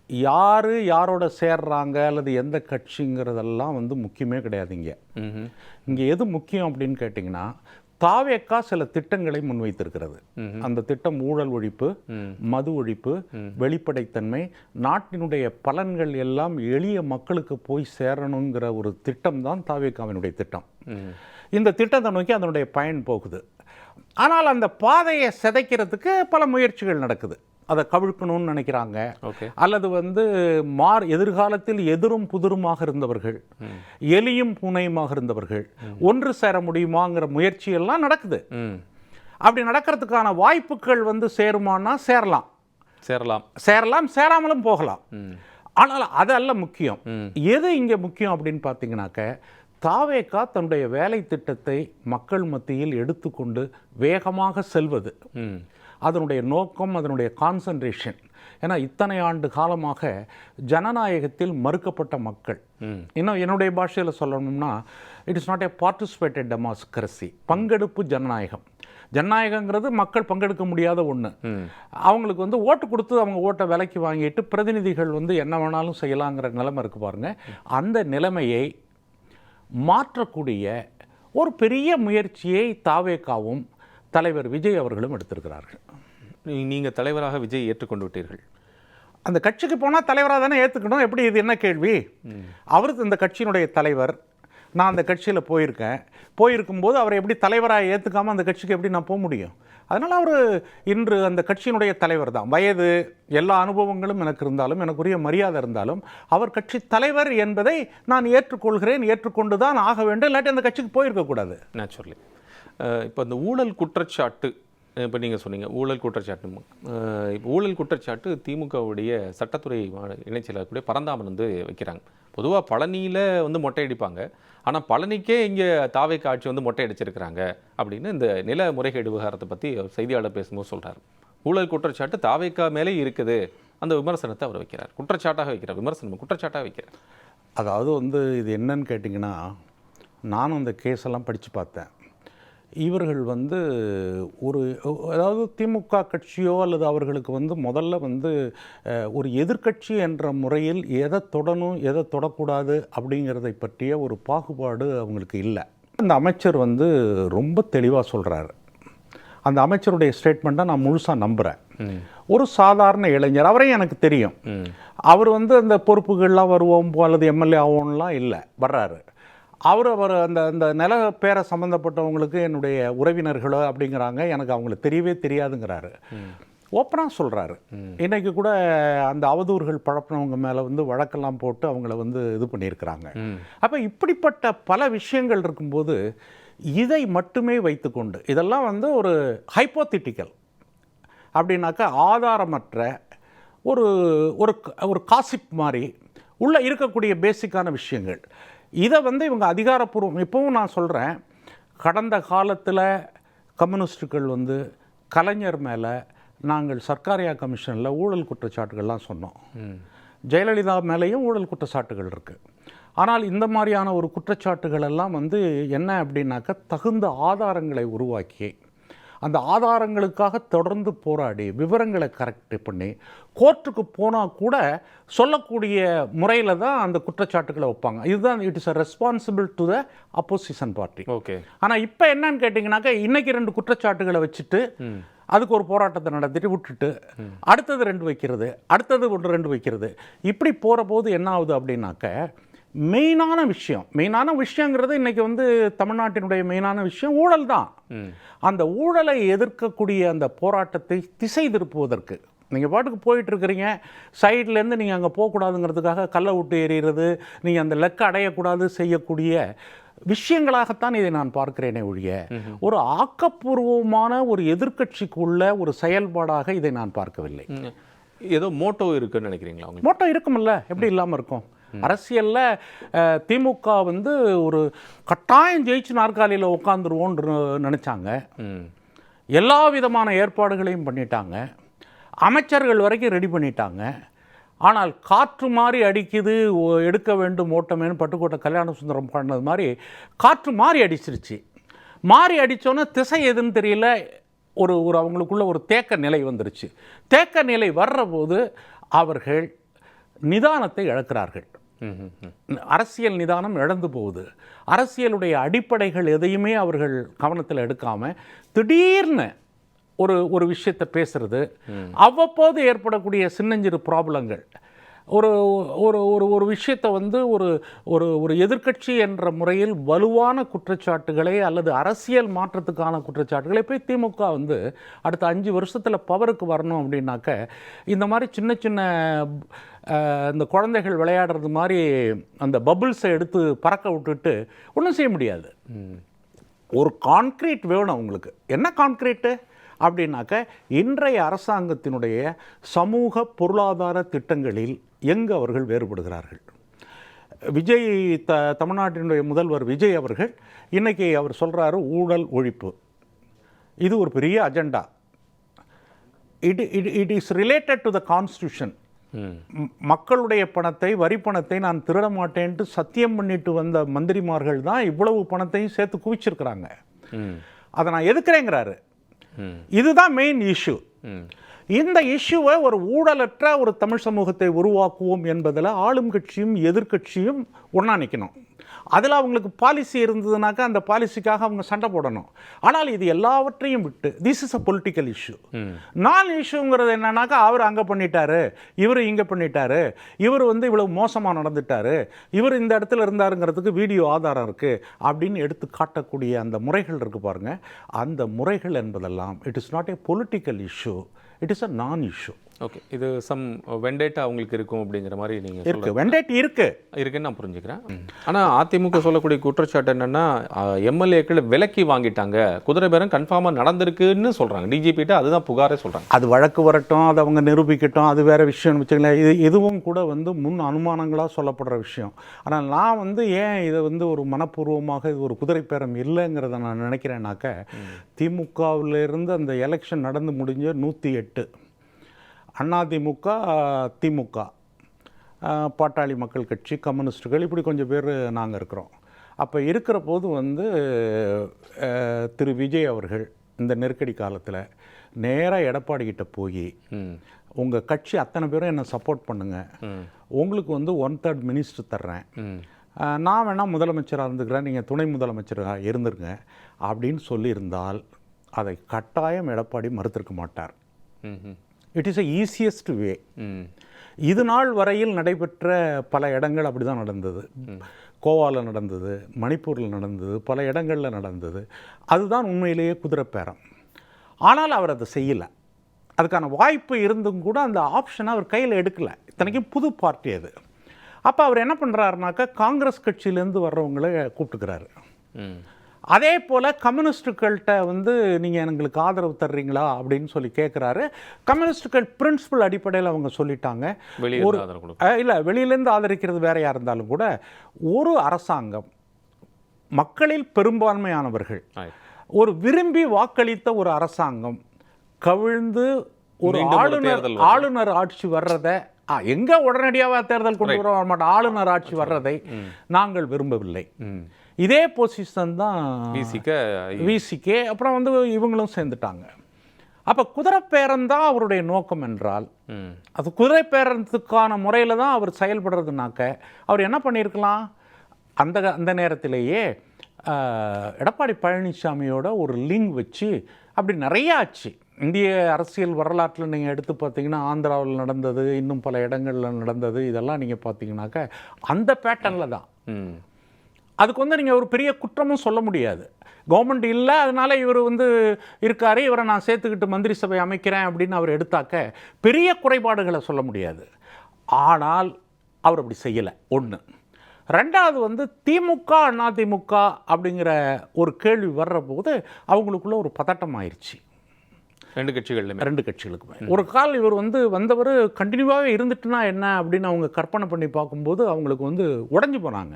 [SPEAKER 2] யார் யாரோட சேர்றாங்க அல்லது எந்த கட்சிங்கிறதெல்லாம் முக்கியமே கிடையாது. இங்கே எது முக்கியம் அப்படின்னு கேட்டிங்கன்னா, தாவேக்கா சில திட்டங்களை முன்வைத்திருக்கிறது. அந்த திட்டம் ஊழல் ஒழிப்பு, மது ஒழிப்பு, வெளிப்படைத்தன்மை, நாட்டினுடைய பலன்கள் எல்லாம் எளிய மக்களுக்கு போய் சேரணுங்கிற ஒரு திட்டம் தான் தாவேக்காவினுடைய திட்டம். இந்த திட்டத்தை நோக்கி அதனுடைய பயன் போகுது. ஆனால் அந்த பாதையை சிதைக்கிறதுக்கு பல முயற்சிகள் நடக்குது. அதை கவிழ்க்கணும்னு நினைக்கிறாங்க. அல்லது எதிர்காலத்தில் எதிரும் புதிருமாக இருந்தவர்கள், எலியும் பூனையுமாக இருந்தவர்கள் ஒன்று சேர முடியுமாங்கிற முயற்சியெல்லாம் நடக்குது. அப்படி நடக்கிறதுக்கான வாய்ப்புகள் சேருமானா சேரலாம், சேராமலும் போகலாம். ஆனால் அதல்ல முக்கியம். எது இங்கே முக்கியம் அப்படின்னு பார்த்தீங்கன்னாக்க, தாவேக்கா தன்னுடைய வேலை திட்டத்தை மக்கள் மத்தியில் எடுத்துக்கொண்டு வேகமாக செல்வது, அதனுடைய நோக்கம், அதனுடைய கான்சன்ட்ரேஷன். ஏன்னா இத்தனை ஆண்டு காலமாக ஜனநாயகத்தில் மறுக்கப்பட்ட மக்கள். இன்னும் என்னுடைய பாஷையில் சொல்லணும்னா, it is not a participated democracy. பங்கெடுப்பு ஜனநாயகம். ஜனநாயகங்கிறது மக்கள் பங்கெடுக்க முடியாத ஒன்று. அவங்களுக்கு ஓட்டு கொடுத்து அவங்க ஓட்டை விலைக்கு வாங்கிட்டு பிரதிநிதிகள் என்ன வேணாலும் செய்யலாங்கிற நிலைமை இருக்கு பாருங்க. அந்த நிலைமையை மாற்றக்கூடிய ஒரு பெரிய முயற்சியை தாவேக்காவும் தலைவர் விஜய் அவர்களும் எடுத்திருக்கிறார்கள்.
[SPEAKER 1] நீங்கள் தலைவராக விஜய் ஏற்றுக்கொண்டு விட்டீர்கள்.
[SPEAKER 2] அந்த கட்சிக்கு போனால் தலைவராக தானே ஏற்றுக்கணும். எப்படி, இது என்ன கேள்வி? அவருக்கு இந்த கட்சியினுடைய தலைவர். நான் அந்த கட்சியில் போயிருக்கும்போது அவரை எப்படி தலைவராக ஏற்றுக்காமல் அந்த கட்சிக்கு எப்படி நான் போக முடியும்? அதனால் அவர் இன்று அந்த கட்சியினுடைய தலைவர் தான். வயது, எல்லா அனுபவங்களும் எனக்கு இருந்தாலும், எனக்குரிய மரியாதை இருந்தாலும், அவர் கட்சி தலைவர் என்பதை நான் ஏற்றுக்கொள்கிறேன். ஏற்றுக்கொண்டு தான் ஆக வேண்டும். இல்லாட்டி அந்த கட்சிக்கு போயிருக்கக்கூடாது.
[SPEAKER 1] நேச்சுரலி. இப்போ இந்த ஊழல் குற்றச்சாட்டு, இப்போ நீங்கள் சொன்னீங்க ஊழல் குற்றச்சாட்டு. இப்போ ஊழல் குற்றச்சாட்டு திமுகவுடைய சட்டத்துறை இணைச்செயலாளர் பரந்தாமன் வைக்கிறாங்க. பொதுவாக பழனியில் மொட்டை அடிப்பாங்க, ஆனால் பழனிக்கே இங்கே தாவேக்கா ஆட்சி மொட்டை அடிச்சிருக்கிறாங்க அப்படின்னு இந்த நில முறைகேடு விவகாரத்தை பற்றி செய்தியாளர் பேசும்போது சொல்கிறார். ஊழல் குற்றச்சாட்டு தாவேக்கா மேலே இருக்குது, அந்த விமர்சனத்தை அவர் வைக்கிறார். குற்றச்சாட்டாக வைக்கிறார், விமர்சனம் குற்றச்சாட்டாக வைக்கிறார்.
[SPEAKER 2] அதாவது இது என்னன்னு கேட்டிங்கன்னா, நானும் அந்த கேஸெல்லாம் படித்து பார்த்தேன். இவர்கள் அதாவது திமுக கட்சியோ அல்லது அவர்களுக்கு முதல்ல ஒரு எதிர்க்கட்சி என்ற முறையில் எதை தொடணும் எதை தொடக்கூடாது அப்படிங்கிறதை பற்றிய ஒரு பாகுபாடு அவங்களுக்கு இல்லை. இந்த அமைச்சர் ரொம்ப தெளிவாக சொல்கிறாரு. அந்த அமைச்சருடைய ஸ்டேட்மெண்ட்டை நான் முழுசாக நம்புகிறேன். ஒரு சாதாரண இளைஞர், அவரையும் எனக்கு தெரியும். அவர் வந்து அந்த பொறுப்புகள்லாம் வருவோம் அல்லது எம்எல்ஏ ஆகும்லாம் இல்லை, வர்றாரு. அவர் அந்த அந்த நில பேரை சம்மந்தப்பட்டவங்களுக்கு என்னுடைய உறவினர்களோ அப்படிங்கிறாங்க, எனக்கு அவங்களுக்கு தெரியவே தெரியாதுங்கிறாரு. ஓப்பனாக சொல்கிறாரு. இன்றைக்கி கூட அந்த அவதூறுகள் பழப்பினவங்க மேலே வந்து வழக்கெல்லாம் போட்டு அவங்கள வந்து இது பண்ணியிருக்கிறாங்க. அப்போ இப்படிப்பட்ட பல விஷயங்கள் இருக்கும்போது இதை மட்டுமே வைத்துக்கொண்டு, இதெல்லாம் வந்து ஒரு ஹைப்போதிட்டிக்கல் அப்படின்னாக்கா ஆதாரமற்ற ஒரு ஒரு ஒரு காசிப் மாதிரி உள்ளே இருக்கக்கூடிய பேசிக்கான விஷயங்கள். இதை வந்து இவங்க அதிகாரப்பூர்வம், இப்போவும் நான் சொல்கிறேன், கடந்த காலத்தில் கம்யூனிஸ்டுகள் வந்து கலைஞர் மேலே நாங்கள் சர்க்காரியா கமிஷனில் ஊழல் குற்றச்சாட்டுகள்லாம் சொன்னோம். ஜெயலலிதா மேலேயும் ஊழல் குற்றச்சாட்டுகள் இருக்குது. ஆனால் இந்த மாதிரியான ஒரு குற்றச்சாட்டுகள் எல்லாம் வந்து என்ன அப்படின்னாக்கா தகுந்த ஆதாரங்களை உருவாக்கி அந்த ஆதாரங்களுக்காக தொடர்ந்து போராடி விவரங்களை கரெக்ட் பண்ணி கோர்ட்டுக்கு போனால் கூட சொல்லக்கூடிய முறையில் தான் அந்த குற்றச்சாட்டுகளை வைப்பாங்க. இதுதான் it is a responsible to the opposition party.
[SPEAKER 1] Okay.
[SPEAKER 2] ஆனால் இப்போ என்னன்னு கேட்டிங்கனாக்கா இன்றைக்கி 2 குற்றச்சாட்டுகளை வச்சுட்டு அதுக்கு ஒரு போராட்டத்தை நடத்திட்டு விட்டுட்டு அடுத்தது 2 வைக்கிறது, அடுத்தது 1-2 வைக்கிறது, இப்படி போகிற போது என்ன ஆகுது அப்படின்னாக்க மெயினான விஷயங்கிறது இன்றைக்கி வந்து தமிழ்நாட்டினுடைய மெயினான விஷயம் ஊழல் தான். அந்த ஊழலை எதிர்க்கக்கூடிய அந்த போராட்டத்தை திசை திருப்புவதற்கு நீங்கள் பாட்டுக்கு போயிட்டுருக்கிறீங்க, சைட்லேருந்து நீங்கள் அங்கே போகக்கூடாதுங்கிறதுக்காக கல்லை விட்டு எறிகிறது, நீங்கள் அந்த லெக்கை அடையக்கூடாது செய்யக்கூடிய விஷயங்களாகத்தான் இதை நான் பார்க்கிறேனே ஒழிய ஒரு ஆக்கப்பூர்வமான ஒரு எதிர்க்கட்சிக்குள்ள ஒரு செயல்பாடாக இதை நான் பார்க்கவில்லை.
[SPEAKER 1] ஏதோ மோட்டோ இருக்குன்னு நினைக்கிறீங்களா?
[SPEAKER 2] மோட்டோ இருக்குமில்ல, எப்படி இல்லாமல் இருக்கும்? அரசியலில் திமுக வந்து ஒரு கட்டாயம் ஜெயிச்சு நாற்காலியில் உட்காந்துருவோன்னு நினச்சாங்க. எல்லா விதமான ஏற்பாடுகளையும் பண்ணிட்டாங்க, அமைச்சர்கள் வரைக்கும் ரெடி பண்ணிட்டாங்க. ஆனால் காற்று மாறி அடிக்குது, எடுக்க வேண்டும் ஓட்டமேனு பட்டுக்கோட்டை கல்யாண சுந்தரம் பாடினது மாதிரி காற்று மாறி அடிச்சிருச்சு. மாறி அடித்தோன்னே திசை எதுன்னு தெரியல, ஒரு ஒரு அவங்களுக்குள்ள ஒரு தேக்க நிலை வந்துருச்சு. தேக்க நிலை வர்ற போது அவர்கள் நிதானத்தை இழக்கிறார்கள். அரசியல் நிதானம் இழந்து போகுது. அரசியலுடைய அடிப்படைகள் எதையுமே அவர்கள் கவனத்தில் எடுக்காமல் திடீர்னு ஒரு விஷயத்தை பேசுறது, அவ்வப்போது ஏற்படக்கூடிய சின்னஞ்சிறு ப்ராப்ளங்கள், ஒரு ஒரு ஒரு ஒரு விஷயத்தை வந்து ஒரு ஒரு ஒரு எதிர்க்கட்சி என்ற முறையில் வலுவான குற்றச்சாட்டுகளை அல்லது அரசியல் மாற்றத்துக்கான குற்றச்சாட்டுகளை போய் திமுக வந்து அடுத்த 5 வருஷத்தில் பவருக்கு வரணும் அப்படின்னாக்க இந்த மாதிரி சின்ன சின்ன இந்த குழந்தைகள் விளையாடுறது மாதிரி அந்த பபுள்ஸை எடுத்து பறக்க விட்டுட்டு ஒன்றும் செய்ய முடியாது. ஒரு கான்க்ரீட் வேணும் அவங்களுக்கு. என்ன கான்க்ரீட்டு அப்படின்னாக்க இன்றைய அரசாங்கத்தினுடைய சமூக பொருளாதார திட்டங்களில் எங்கு அவர்கள் வேறுபடுகிறார்கள். விஜய் தமிழ்நாட்டினுடைய முதல்வர் விஜய் அவர்கள் இன்றைக்கி அவர் சொல்கிறாரு ஊழல் ஒழிப்பு, இது ஒரு பெரிய agenda. It is related to the constitution. மக்களுடைய பணத்தை, வரி பணத்தை நான் திருட மாட்டேன்ட்டு சத்தியம் பண்ணிட்டு வந்த மந்திரிமார்கள் தான் இவ்வளவு பணத்தையும் சேர்த்து குவிச்சிருக்கிறாங்க. அதை நான் எதுக்குறேங்கிறாரு. இதுதான் மெயின் இஷ்யூ. இந்த இஷ்யூவை ஒரு ஊழலற்ற ஒரு தமிழ் சமூகத்தை உருவாக்குவோம் என்பதில் ஆளும் கட்சியும் எதிர்கட்சியும் ஒன்றா நிற்கணும். அதில் அவங்களுக்கு பாலிசி இருந்ததுனாக்கா அந்த பாலிசிக்காக அவங்க சண்டை போடணும். ஆனால் இது எல்லாவற்றையும் விட்டு this is a political issue. நான் இஷ்யூங்கிறது என்னன்னாக்கா அவர் அங்கே பண்ணிட்டாரு, இவர் இங்கே பண்ணிட்டாரு, இவர் வந்து இவ்வளவு மோசமாக நடந்துட்டாரு, இவர் இந்த இடத்துல இருந்தாருங்கிறதுக்கு வீடியோ ஆதாரம் இருக்குது அப்படின்னு எடுத்து காட்டக்கூடிய அந்த முறைகள் இருக்குது பாருங்கள். அந்த முறைகள் என்பதெல்லாம் it is not A political issue, it is a நான் இஷ்யூ.
[SPEAKER 1] ஓகே, இது சம் வெண்டேட்டா அவங்களுக்கு இருக்கும் அப்படிங்கிற மாதிரி நீங்கள்
[SPEAKER 2] இருக்கு, வெண்டேட் இருக்குன்னு
[SPEAKER 1] நான் புரிஞ்சுக்கிறேன். ஆனால் அதிமுக சொல்லக்கூடிய குற்றச்சாட்டு என்னென்னா எம்எல்ஏக்கள் விலக்கி வாங்கிட்டாங்க, குதிரை பேரம் கன்ஃபார்மாக நடந்திருக்குன்னு சொல்கிறாங்க. டிஜிபிட்ட அதுதான் புகாரே சொல்கிறாங்க.
[SPEAKER 2] அது வழக்கு வரட்டும், அது அவங்க நிரூபிக்கட்டும், அது வேறு விஷயம்னு வச்சுக்கலாம். இதுவும் கூட வந்து முன் அனுமானங்களாக சொல்லப்படுற விஷயம். ஆனால் நான் வந்து ஏன் இதை வந்து ஒரு மனப்பூர்வமாக இது ஒரு குதிரை பேரம் இல்லைங்கிறத நான் நினைக்கிறேன்னாக்க, திமுகவிலிருந்து அந்த எலெக்ஷன் நடந்து முடிஞ்ச 108 அதிமுக, திமுக, பாட்டாளி மக்கள் கட்சி, கம்யூனிஸ்டுகள், இப்படி கொஞ்சம் பேர் நாங்கள் இருக்கிறோம். அப்போ இருக்கிற போது வந்து திரு விஜய் அவர்கள் இந்த நெருக்கடி காலத்தில் நேராக எடப்பாடிக்கிட்ட போய் உங்கள் கட்சி அத்தனை பேரும் என்னை சப்போர்ட் பண்ணுங்கள், உங்களுக்கு வந்து 1/3 மினிஸ்டர் தர்றேன், நான் வேணால் முதலமைச்சராக இருந்துக்கிறேன், நீங்கள் துணை முதலமைச்சராக இருந்துருங்க அப்படின்னு சொல்லியிருந்தால் அதை கட்டாயம் எடப்பாடி மறுத்திருக்க மாட்டார். It is a easiest way. இது நாள் வரையில் நடைபெற்ற பல இடங்கள் அப்படி தான் நடந்தது. கோவாவில் நடந்தது, மணிப்பூரில் நடந்தது, பல இடங்களில் நடந்தது. அதுதான் உண்மையிலேயே குதிரைப்பேரம். ஆனால் அவர் அதை செய்யலை. அதுக்கான வாய்ப்பு இருந்தும் கூட அந்த ஆப்ஷனை அவர் கையில் எடுக்கலை. இத்தனைக்கும் புது பார்ட்டி அது. அப்போ அவர் என்ன பண்ணுறாருனாக்கா காங்கிரஸ் கட்சியிலேருந்து வர்றவங்கள கூப்பிட்டுக்கிறாரு. அதே போல் கம்யூனிஸ்டுகள்கிட்ட வந்து நீங்கள் எங்களுக்கு ஆதரவு தர்றீங்களா அப்படின்னு சொல்லி கேட்குறாரு. கம்யூனிஸ்டுகள் பிரின்சிபல் அடிப்படையில் அவங்க சொல்லிட்டாங்க, ஒரு இல்லை வெளியிலேருந்து ஆதரிக்கிறது வேற யார் இருந்தாலும் கூட ஒரு அரசாங்கம் மக்களில் பெரும்பான்மையானவர்கள் ஒரு விரும்பி வாக்களித்த ஒரு அரசாங்கம் கவிழ்ந்து ஒரு ஆளுநர் ஆட்சி வர்றதை எங்கே உடனடியாக தேர்தல் கொண்டு வர மாட்டோம், ஆளுநர் ஆட்சி வர்றதை நாங்கள் விரும்பவில்லை. இதே பொசிஷன் தான் விசிகே. அப்புறம் வந்து இவங்களும் சேர்ந்துட்டாங்க. அப்போ குதிரைப்பேரம் தான் அவருடைய நோக்கம் என்றால் அது குதிரைப்பேரத்துக்கான முறையில் தான் அவர் செயல்படுறதுனாக்க அவர் என்ன பண்ணியிருக்கலாம், அந்த நேரத்திலேயே எடப்பாடி பழனிசாமியோட ஒரு லிங்க் வச்சு அப்படி நிறைய ஆச்சு. இந்திய அரசியல் வரலாற்றில் நீங்கள் எடுத்து பார்த்தீங்கன்னா ஆந்திராவில் நடந்தது, இன்னும் பல இடங்களில் நடந்தது, இதெல்லாம் நீங்கள் பார்த்தீங்கன்னாக்க அந்த பேட்டர்னில் தான். அதுக்கு வந்து நீங்கள் ஒரு பெரிய குற்றமும் சொல்ல முடியாது. கவர்மெண்ட் இல்லை அதனால் இவர் வந்து இருக்கார், இவரை நான் சேர்த்துக்கிட்டு மந்திரி சபை அமைக்கிறேன் அப்படின்னு அவர் எடுத்தாக்க பெரிய குறைபாடுகளை சொல்ல முடியாது. ஆனால் அவர் அப்படி செய்யலை. ஒன்று. ரெண்டாவது வந்து திமுக அதிமுக அப்படிங்கிற ஒரு கேள்வி வர்ற போது அவங்களுக்குள்ள ஒரு பதட்டம் ஆயிடுச்சு. ரெண்டு கட்சிகளுக்குமே. ஒரு கால் இவர் வந்து வந்தவர் கண்டினியூவாகவே இருந்துட்டுனா என்ன அப்படின்னு அவங்க கற்பனை பண்ணி பார்க்கும்போது அவங்களுக்கு வந்து உடஞ்சி போனாங்க.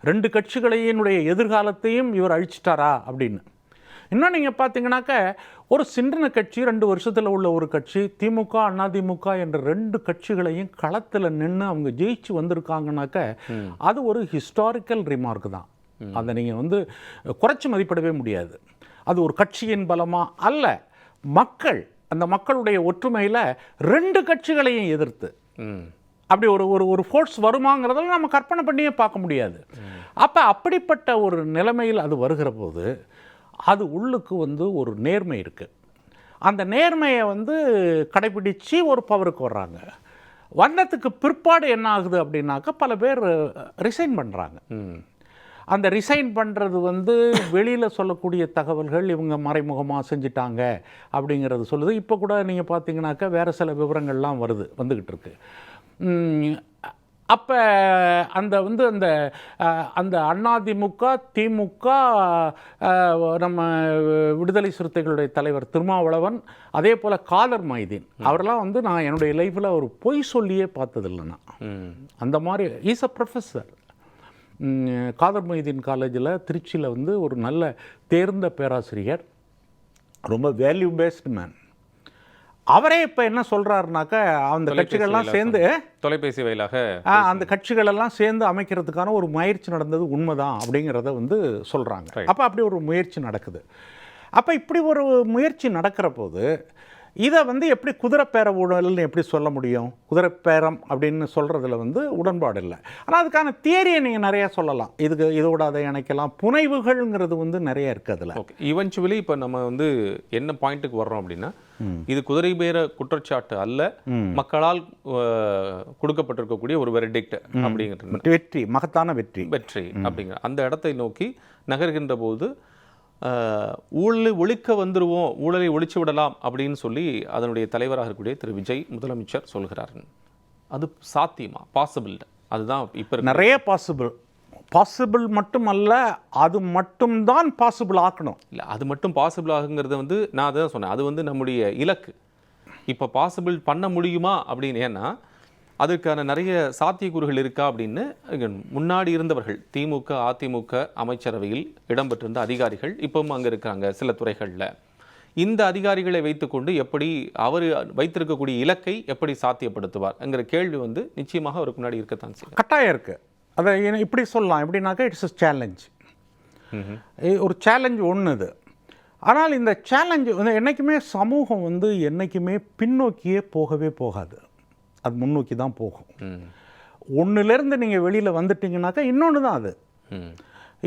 [SPEAKER 2] ரெண்டு கட்சிகளையினுடைய எதிர்காலத்தையும் இவர் அழிச்சிட்டாரா அப்படின்னு. இன்னும் நீங்கள் பார்த்தீங்கன்னாக்க ஒரு சின்ன கட்சி 2 வருஷத்தில் உள்ள ஒரு கட்சி திமுக அதிமுக என்ற 2 கட்சிகளையும் களத்தில் நின்று அவங்க ஜெயிச்சு வந்திருக்காங்கனாக்க அது ஒரு ஹிஸ்டாரிக்கல் ரிமார்க் தான். அதை நீங்கள் வந்து குறைச்சி மதிப்பிடவே முடியாது. அது ஒரு கட்சியின் பலமாக அல்ல, மக்கள் அந்த மக்களுடைய ஒற்றுமையில் 2 கட்சிகளையும் எதிர்த்து அப்படி ஒரு ஃபோர்ஸ் வருமாங்கிறதெல்லாம் நம்ம கற்பனை பண்ணியே பார்க்க முடியாது. அப்போ அப்படிப்பட்ட ஒரு நிலைமையில் அது வருகிற போது அது உள்ளுக்கு வந்து ஒரு நேர்மை இருக்குது. அந்த நேர்மையை வந்து கடைபிடித்து ஒரு பவருக்கு வர்றாங்க. வந்ததுக்கு பிற்பாடு என்ன ஆகுது அப்படின்னாக்கா பல பேர் ரிசைன் பண்ணுறாங்க. அந்த ரிசைன் பண்ணுறது வந்து வெளியில் சொல்லக்கூடிய தகவல்கள் இவங்க மறைமுகமாக செஞ்சிட்டாங்க அப்படிங்கிறது சொல்லுது. இப்போ கூட நீங்கள் பார்த்தீங்கன்னாக்கா வேறு சில விவரங்கள்லாம் வந்துக்கிட்டு இருக்கு. அப்போ அந்த வந்து அந்த அதிமுக திமுக நம்ம விடுதலை சிறுத்தைகளுடைய தலைவர் திருமாவளவன் அதே போல் காதர் மைதீன் அவரெல்லாம் வந்து நான் என்னுடைய லைஃப்பில் ஒரு பொய் சொல்லியே பார்த்ததில்லைண்ணா. அந்த மாதிரி is a professor. Kader Mydeen காலேஜில் திருச்சியில் வந்து ஒரு நல்ல தேர்ந்த பேராசிரியர், ரொம்ப வேல்யூ பேஸ்டு மேன். அவரே இப்போ என்ன சொல்கிறாருனாக்கா அந்த கட்சிகள்லாம் சேர்ந்து
[SPEAKER 1] தொலைபேசி வாயிலாக
[SPEAKER 2] அந்த கட்சிகளெல்லாம் சேர்ந்து அமைக்கிறதுக்கான ஒரு முயற்சி நடந்தது உண்மைதான் அப்படிங்கிறத வந்து சொல்கிறாங்க. அப்போ அப்படி ஒரு முயற்சி நடக்குது. அப்போ இப்படி ஒரு முயற்சி நடக்கிற போது இதை வந்து எப்படி குதிரைப்பேர ஊழல்னு எப்படி சொல்ல முடியும்? குதிரைப்பேரம் அப்படின்னு சொல்கிறதுல வந்து உடன்பாடு இல்லை. ஆனால் அதுக்கான தியரியை நீங்கள் நிறையா சொல்லலாம். இதோட அதை இணைக்கலாம். புனைவுகள்ங்கிறது வந்து நிறைய இருக்குது அதில்.
[SPEAKER 1] ஓகே, ஈவென்ச்சுவலி இப்போ நம்ம வந்து என்ன பாயிண்ட்டுக்கு வர்றோம் அப்படின்னா இது குதிரைபேர குற்றச்சாட்டு அல்ல, மக்களால் கொடுக்கப்பட்டிருக்கக்கூடிய ஒரு வெர்டிக்ட் அப்படிங்கிறது
[SPEAKER 2] வெற்றி, மகத்தான வெற்றி
[SPEAKER 1] அப்படிங்கிற அந்த இடத்தை நோக்கி நகர்கின்ற போது ஊழலை ஒழிக்க வந்துடுவோம், ஊழலை ஒழிச்சு விடலாம் அப்படின்னு சொல்லி அதனுடைய தலைவராக இருக்கக்கூடிய திரு விஜய் முதலமைச்சர் சொல்கிறார். அது சாத்தியமா? பாசிபிள்? அதுதான் இப்போ
[SPEAKER 2] நிறைய பாசிபிள் மட்டும் அல்ல, அது மட்டும்தான் பாசிபிள் ஆக்கணும்.
[SPEAKER 1] இல்லை, அது மட்டும் பாசிபிள் ஆகுங்கிறது வந்து நான் அதான் சொன்னேன், அது வந்து நம்முடைய இலக்கு. இப்போ பாசிபிள் பண்ண முடியுமா அப்படின்னு, ஏன்னா அதுக்கான நிறைய சாத்தியக்கூறுகள் இருக்கா அப்படின்னு முன்னாடி இருந்தவர்கள் திமுக அதிமுக அமைச்சரவையில் இடம்பெற்றிருந்த அதிகாரிகள் இப்பவும் அங்கே இருக்காங்க சில துறைகளில். இந்த அதிகாரிகளை வைத்துக்கொண்டு எப்படி அவர் வைத்திருக்கக்கூடிய இலக்கை எப்படி சாத்தியப்படுத்துவார்ங்கிற கேள்வி வந்து நிச்சயமாக அவருக்கு முன்னாடி இருக்கத்தான் செய்யும்.
[SPEAKER 2] கட்டாயம் இருக்குது. அதை இப்படி சொல்லலாம், எப்படின்னாக்கா இட்ஸ் அ சேலஞ்ச். ஒரு சேலஞ்ச் ஒன்று இது. ஆனால் இந்த சேலஞ்சு வந்து என்றைக்குமே சமூகம் வந்து என்றைக்குமே பின்னோக்கியே போகவே போகாது, அது முன்னோக்கி தான் போகும். ஒன்றுலேருந்து நீங்கள் வெளியில் வந்துட்டீங்கன்னாக்கா இன்னொன்று தான் அது.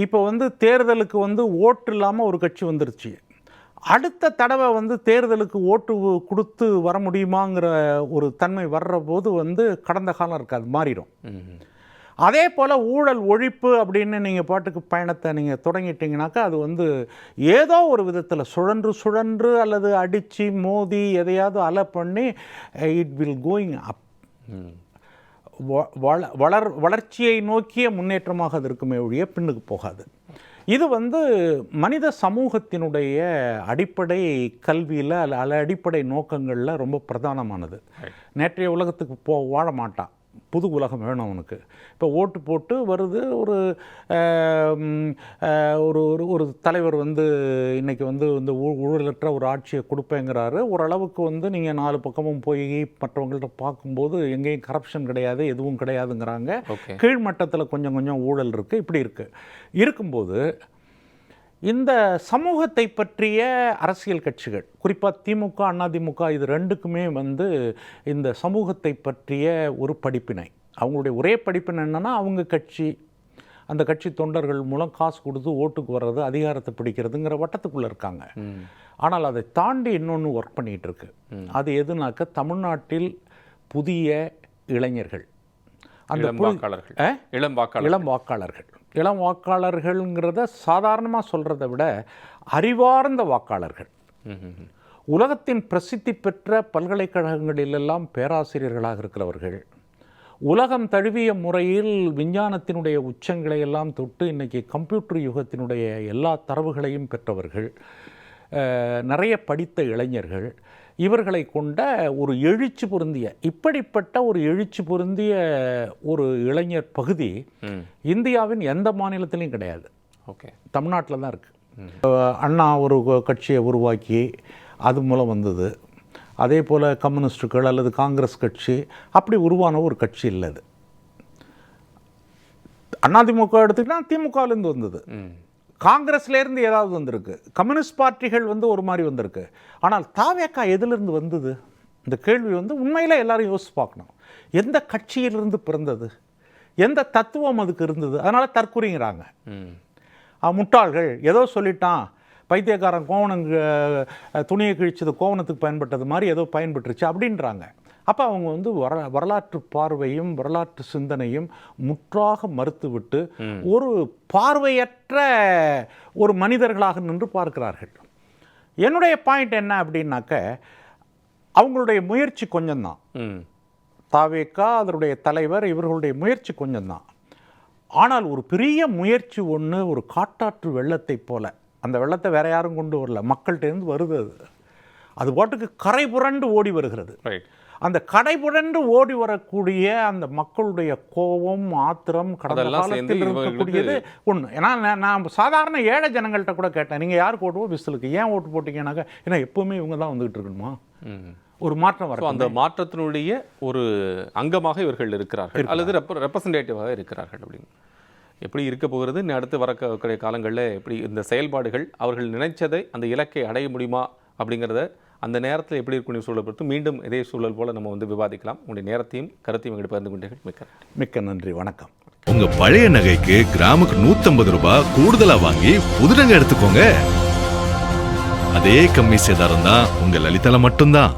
[SPEAKER 2] இப்போ வந்து தேர்தலுக்கு வந்து ஓட்டு இல்லாமல் ஒரு கட்சி வந்துருச்சு, அடுத்த தடவை வந்து தேர்தலுக்கு ஓட்டு கொடுத்து வர முடியுமாங்கிற ஒரு தன்மை வர்ற போது வந்து கடந்த காலம் இருக்காது, மாறிடும். அதே போல் ஊழல் ஒழிப்பு அப்படின்னு நீங்கள் பாட்டுக்கு பயணத்தை நீங்கள் தொடங்கிட்டீங்கனாக்கா அது வந்து ஏதோ ஒரு விதத்தில் சுழன்று அல்லது அடித்து மோதி எதையாவது அலை பண்ணி இட் வில் கோயிங் அப், வளர்ச்சியை நோக்கிய முன்னேற்றமாக அது இருக்குமே ஒழிய பின்னுக்கு போகாது. இது வந்து மனித சமூகத்தினுடைய அடிப்படை கல்வியில் அல்ல அடிப்படை நோக்கங்களில் ரொம்ப பிரதானமானது. நேற்றைய உலகத்துக்கு வாழ மாட்டான், புது உலகம் வேணும் அவனுக்கு. இப்போ ஓட்டு போட்டு வருது ஒரு ஒரு ஒரு தலைவர் வந்து இன்றைக்கி வந்து இந்த ஊழலற்ற ஒரு ஆட்சியை கொடுப்பேங்கிறாரு. ஓரளவுக்கு வந்து நீங்கள் 4 பக்கமும் போய் மற்றவங்கள்ட்ட பார்க்கும்போது எங்கேயும் கரப்ஷன் கிடையாது, எதுவும் கிடையாதுங்கிறாங்க. கீழ்மட்டத்தில் கொஞ்சம் கொஞ்சம் ஊழல் இருக்குது. இப்படி இருக்கும்போது இந்த சமூகத்தை பற்றிய அரசியல் கட்சிகள், குறிப்பாக திமுக அதிமுக, இது ரெண்டுக்குமே வந்து இந்த சமூகத்தை பற்றிய ஒரு படிப்பினை, அவங்களுடைய ஒரே படிப்பினை என்னென்னா அவங்க கட்சி, அந்த கட்சி தொண்டர்கள் மூலம் காசு கொடுத்து ஓட்டுக்கு வர்றது, அதிகாரத்தை பிடிக்கிறதுங்கிற வட்டத்துக்குள்ளே இருக்காங்க. ஆனால் அதை தாண்டி இன்னொன்று ஒர்க் பண்ணிகிட்டு இருக்கு. அது எதுனாக்க தமிழ்நாட்டில் புதிய இளைஞர்கள், அந்த இளம் வாக்காளர்கள்ங்கிறத சாதாரணமாக சொல்கிறத விட அறிவார்ந்த வாக்காளர்கள், உலகத்தின் பிரசித்தி பெற்ற பல்கலைக்கழகங்களிலெல்லாம் பேராசிரியர்களாக இருக்கிறவர்கள், உலகம் தழுவிய முறையில் விஞ்ஞானத்தினுடைய உச்சங்களை எல்லாம் தொட்டு இன்றைக்கி கம்ப்யூட்டர் யுகத்தினுடைய எல்லா தரவுகளையும் பெற்றவர்கள், நிறைய படித்த இளைஞர்கள், இவர்களை கொண்ட ஒரு எழுச்சி பொருந்திய, இப்படிப்பட்ட ஒரு எழுச்சி பொருந்திய ஒரு இளைஞர் பகுதி இந்தியாவின் எந்த மாநிலத்திலையும் கிடையாது. தமிழ்நாட்டில் தான் இருக்குது. அண்ணா ஒரு கட்சியை உருவாக்கி அது மூலம் வந்தது. அதே போல் கம்யூனிஸ்டுகள் அல்லது காங்கிரஸ் கட்சி அப்படி உருவான ஒரு கட்சி இல்லை. அது அதிமுக எடுத்துக்கிட்டால் திமுகலேருந்து வந்தது, காங்கிரஸ்லேருந்து ஏதாவது வந்திருக்கு, கம்யூனிஸ்ட் பார்ட்டிகள் வந்து ஒரு மாதிரி வந்திருக்கு. ஆனால் தாவேக்கா எதிலிருந்து வந்தது? இந்த கேள்வி வந்து உண்மையில் எல்லாரும் யோசிச்சு பார்க்கணும். எந்த கட்சியிலிருந்து பிறந்தது, எந்த தத்துவம் அதுக்கு இருந்தது? அதனால் தற்குறிங்கிறாங்க. முட்டாள்கள் ஏதோ சொல்லிட்டான், பைத்தியக்காரன் கோவணம் துணியை கிழிச்சது கோவணத்துக்கு பயன்பட்டது மாதிரி ஏதோ பயன்பட்டுருச்சு அப்படின்றாங்க. அப்போ அவங்க வந்து வரலாற்று பார்வையும் வரலாற்று சிந்தனையும் முற்றாக மறுத்துவிட்டு ஒரு பார்வையற்ற ஒரு மனிதர்களாக நின்று பார்க்கிறார்கள். என்னுடைய பாயிண்ட் என்ன அப்படின்னாக்க, அவங்களுடைய முயற்சி கொஞ்சம்தான், தாவேக்கா அதனுடைய தலைவர் இவர்களுடைய முயற்சி கொஞ்சம்தான். ஆனால் ஒரு பெரிய முயற்சி ஒன்று, ஒரு காட்டாற்று வெள்ளத்தை போல, அந்த வெள்ளத்தை வேற யாரும் கொண்டு வரல, மக்கள்கிட்டேருந்து வருது. அது பாட்டுக்கு கரை புரண்டு ஓடி வருகிறது. அந்த கடைபுரண்டு ஓடி வரக்கூடிய அந்த மக்களுடைய கோபம், ஆத்திரம் கடந்த காலத்தில் இருக்கக்கூடியது ஒன்று. ஏன்னா நான் சாதாரண ஏழை ஜனங்கள்கிட்ட கூட கேட்டேன், நீங்கள் யாருக்கு ஓட்டுவோம் விசிலுக்கு, ஏன் ஓட்டு போட்டீங்கன்னாக்கா, ஏன்னா எப்பவுமே இவங்க தான் வந்துகிட்டு இருக்கணுமா, ஒரு மாற்றம் வரும். அந்த
[SPEAKER 1] மாற்றத்தினுடைய ஒரு அங்கமாக இவர்கள் இருக்கிறார்கள் அல்லது ரெப்ரசன்டேட்டிவாக இருக்கிறார்கள். அப்படின்னு எப்படி இருக்க போகிறது, அடுத்து வரக்கூடிய காலங்களில் எப்படி இந்த செயல்பாடுகள் அவர்கள் நினைச்சதை அந்த இலக்கை அடைய முடியுமா அப்படிங்கிறத அந்த நேரத்தில் எப்படி இருக்கக்கூடிய சூழலை பொறுத்து மீண்டும் இதே சூழல் போல் நம்ம வந்து விவாதிக்கலாம். உங்களுடைய நேரத்தையும் கருத்தையும் எங்களுக்கு பகிர்ந்து கொண்டீர்கள்.
[SPEAKER 2] மிக்க நன்றி, வணக்கம்.
[SPEAKER 3] உங்க பழைய நகைக்கு கிராமுக்கு 150 ரூபாய் கூடுதலா வாங்கி புது நகை எடுத்துக்கோங்க. அதே கம்மி சேதாரம் தான் உங்க லலிதால மட்டும்தான்.